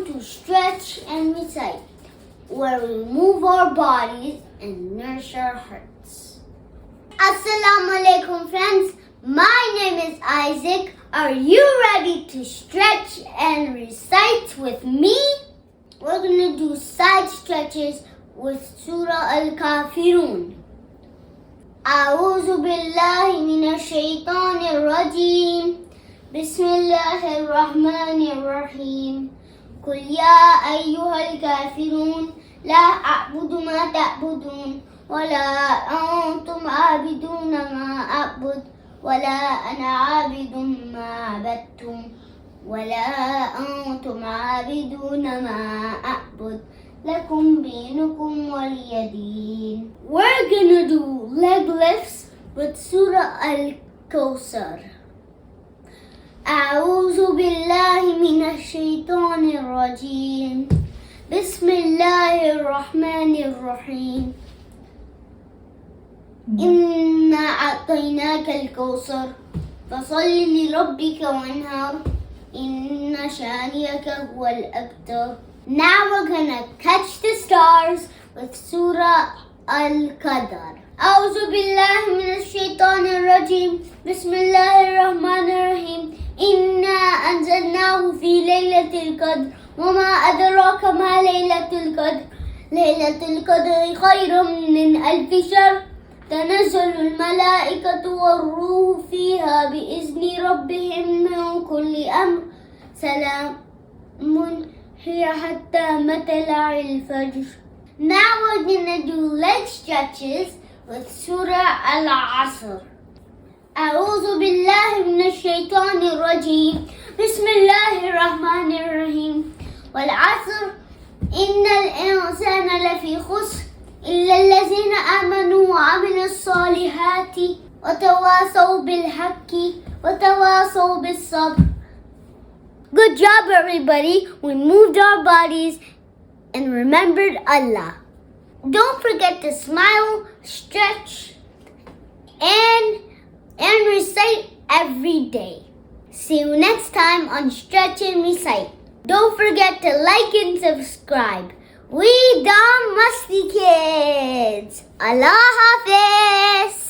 to stretch and recite, where we move our bodies and nourish our hearts. Assalamu alaikum friends, my name is Isaac. Are you ready to stretch and recite with me? We're going to do side stretches with Surah Al-Kafirun. أعوذ بالله من الشيطان الرجيم بسم الله الرحمن الرحيم قل يا أيها الكافرون لا أعبد ما تعبدون ولا أنتم عابدون ما أعبد ولا أنا عابد ما عبدتم ولا أنتم عابدون ما أعبد لكم دينكم ولي دين. We're gonna do leg lifts with Surah Al-Kawthar. أعوذ بالله من الشيطان الرجيم بسم الله الرحمن الرحيم إنا أعطيناك الكوثر فصل لربك وانهر إن شانئك هو الأبتر. Now we're gonna catch the stars with Surah Al-Qadr. أعوذ بالله من الشيطان الرجيم بسم الله الرحمن الرحيم إنا أنزلناه في ليلة القدر وما أدراك ما ليلة القدر ليلة القدر خير من 1000 شهر تنزل الملائكة والروح فيها بإذن ربهم من كل أمر سلام هي حتى مطلع الفجر. Now we're gonna do leg stretches with Surah Al-Asr. أعوذ بالله من الشيطان الرجيم بسم الله الرحمن الرحيم والعصر إن الإنسان لفي خسر إلا الذين آمنوا وعملوا الصالحات وتواصوا بالحق وتواصوا بالصبر. Good job everybody. We moved our bodies and remembered Allah. Don't forget to smile, stretch, and recite every day. See you next time on Stretch and Recite. Don't forget to like and subscribe. We Dumb Musty Kids. Allah Hafiz.